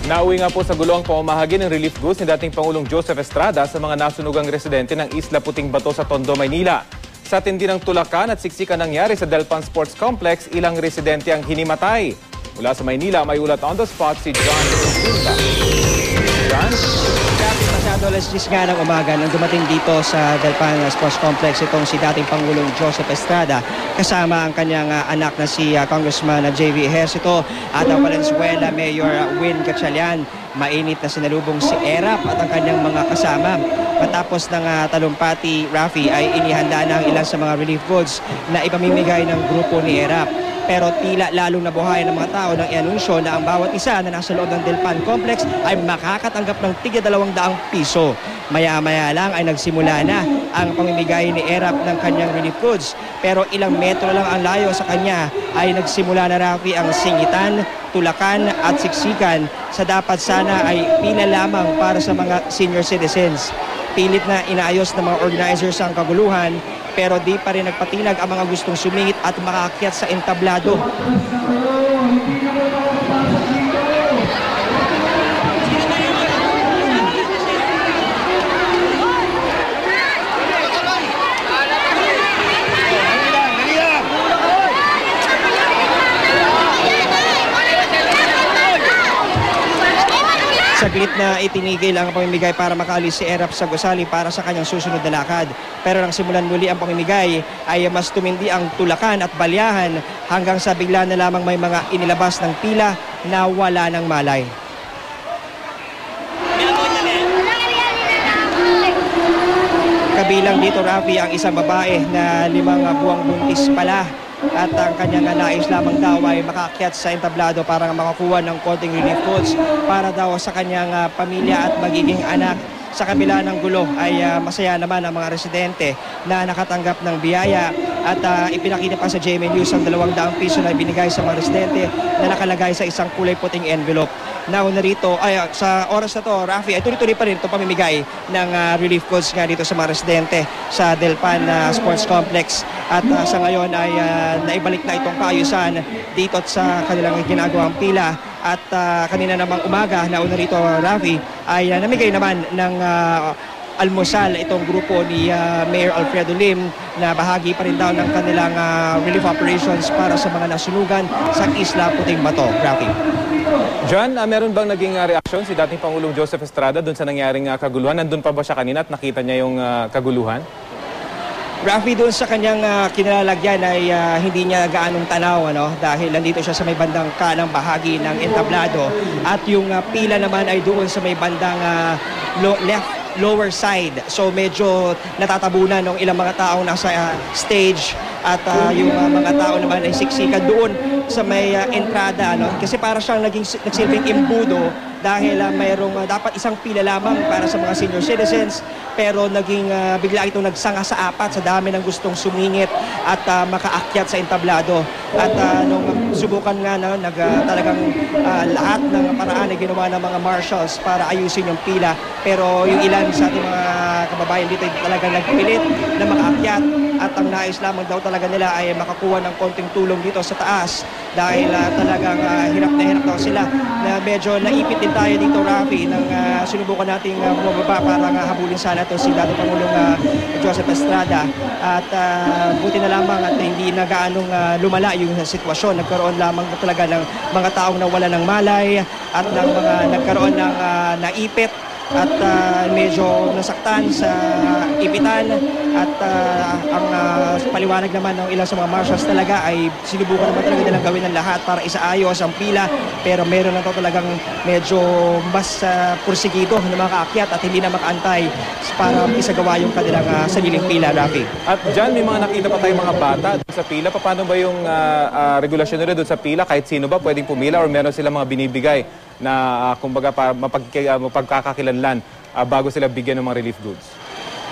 Nauwi nga po sa gulo ang pamamahagi ng relief goods ni dating Pangulong Joseph Estrada sa mga nasunugang residente ng Isla Puting Bato sa Tondo, Maynila. Sa tindi ng tulakan at siksikan nangyari sa Delpan Sports Complex, ilang residente ang hinimatay. Mula sa Maynila, may ulat on the spot si John Silva. John? Masyado alas 10 nga ng umaga nang dumating dito sa Delpan Sports Complex itong si dating Pangulong Joseph Estrada kasama ang kanyang anak na si Congressman JV Ejercito at ang Valenzuela Mayor Win Gatchalian. Mainit na sinalubong si Erap at ang kanyang mga kasama. Matapos ng talumpati, Rafi, ay inihanda na ang ilan sa mga relief goods na ipamimigay ng grupo ni Erap. Pero tila lalong nabuhayan ng mga tao nang i-anunsyo na ang bawat isa na nasa loob ng Delpan Complex ay makakatanggap ng tigda 200 piso. Maya-maya lang ay nagsimula na ang pamimigay ni Erap ng kanyang relief goods. Pero ilang metro lang ang layo sa kanya ay nagsimula na, Rafi, ang singitan, tulakan at siksikan sa dapat sana ay pila lamang para sa mga senior citizens. Pilit na inaayos ng mga organizers ang kaguluhan pero di pa rin nagpatinag ang mga gustong sumingit at makaakyat sa entablado. Saglit na itinigil ang pamimigay para makaalis si Erap sa gusali para sa kanyang susunod na lakad. Pero nang simulan muli ang pamimigay ay mas tumindi ang tulakan at balyahan hanggang sa bigla na lamang may mga inilabas ng pila na wala ng malay. Kabilang dito, Rafi, ang isang babae na 5 buwang buntis pala. At ang kanyang nais lamang daw ay makaakyat sa entablado para makakuha ng konting relief goods para daw sa kanyang pamilya at magiging anak. Sa kabila ng gulo ay masaya naman ang mga residente na nakatanggap ng biyaya at ipinakita pa sa GMA News ang 200 piso na binigay sa mga residente na nakalagay sa isang kulay puting envelope. Nauna rito, sa oras na to, Rafi, ay tuloy-tuloy pa rin itong pamimigay ng relief goods nga dito sa mga residente sa Delpan Sports Complex. At sa ngayon ay naibalik na itong kaayusan dito sa kanilang ginagawang pila. At kanina namang umaga, nauna rito, Rafi, ay namigay naman ng almusal itong grupo ni Mayor Alfredo Lim na bahagi pa rin daw ng kanilang relief operations para sa mga nasunugan sa Isla Puting Bato. Rafi. John, meron bang naging reaksyon si dating Pangulong Joseph Estrada doon sa nangyaring kaguluhan? Nandun pa ba siya kanina at nakita niya yung kaguluhan? Rafi, doon sa kanyang kinalalagyan ay hindi niya gaanong tanaw dahil nandito siya sa may bandang kanang bahagi ng entablado at yung pila naman ay doon sa may bandang lower side. So medyo natatabunan ng ilang mga taong nasa stage at yung mga tao naman ay siksikan doon sa may entrada kasi para siyang nagsilbing imbudo dahil mayroong dapat isang pila lamang para sa mga senior citizens pero naging bigla itong nagsanga sa apat sa dami ng gustong sumingit at makaakyat sa entablado at nung subukan nga talagang lahat ng paraan ay ginawa ng mga marshals para ayusin yung pila pero yung ilan sa ating mga kababayan dito talagang nagpilit na makaakyat at ang nais lamang daw talaga nila ay makakuha ng konting tulong dito sa taas dahil talagang hirap na hirap daw sila na medyo naipit din tayo dito, Rafi, nang sinubukan nating bumaba para habulin sana ito si dating Pangulong Joseph Estrada at buti na lamang at hindi na gaanong lumala yung sitwasyon. Nagkaroon lamang talaga ng mga taong nawala ng malay at ng mga nagkaroon ng naipit at medyo nasaktan sa ipitan at ang paliwanag naman ng ilang sa mga marshals talaga ay sinubukan naman talaga nilang gawin ng lahat para isaayos ang pila pero meron na talagang medyo mas pursigido na makaakyat at hindi na makaantay para isagawa yung kanilang sariling pila, Rafi. At dyan may mga nakita pa tayong mga bata sa pila. Paano ba yung regulasyon nila doon sa pila? Kahit sino ba pwedeng pumila or meron sila mga binibigay na kumbaga para mapagkakakilanlan bago sila bigyan ng mga relief goods?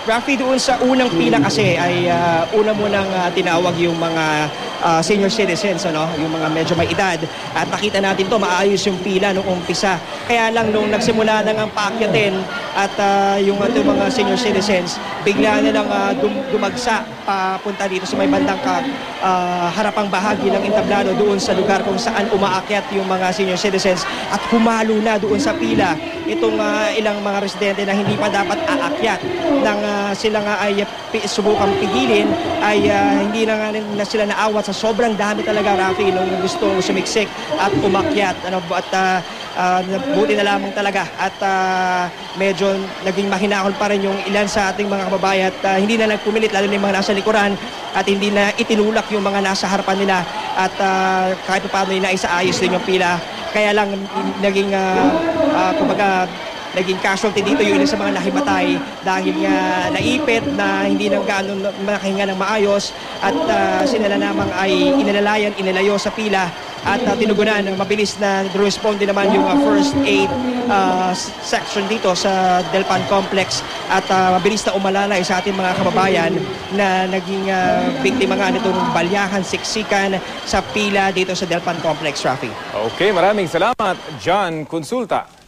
Rafi, doon sa unang pila kasi ay una mo nang tinawag yung mga senior citizens, yung mga medyo may edad. At nakita natin to maayos yung pila nung umpisa. Kaya lang nung nagsimula nang ang paakyatin, at yung ating mga senior citizens bigla na lang dumagsa papunta dito sa may bandang harapang bahagi ng entablado doon sa lugar kung saan umaakyat yung mga senior citizens at humalo na doon sa pila itong ilang mga residente na hindi pa dapat aakyat nang sila nga ay subukang pigilin ay hindi na nga na sila naawat sa sobrang dami talaga, Rafi, nung gustong sumiksik at umakyat buti na lamang talaga at medyo naging mahinahon pa rin yung ilan sa ating mga kababayan at hindi na nagpumilit lalo na yung mga nasa likuran at hindi na itinulak yung mga nasa harapan nila at kahit paano na isaayos din yung pila. Kaya lang naging kumbaga naging casualty dito yung ilan sa mga nahimatay dahil nga naipit na hindi na gaano makahinga ng maayos at sila namang ay inalayo sa pila at tinugunan ng mabilis na responde naman yung first aid section dito sa Delpan Complex at mabilis na umalalay sa ating mga kababayan na naging biktima nga nitong balyahan, siksikan sa pila dito sa Delpan Complex, Rafi. Okay, maraming salamat, John Consulta.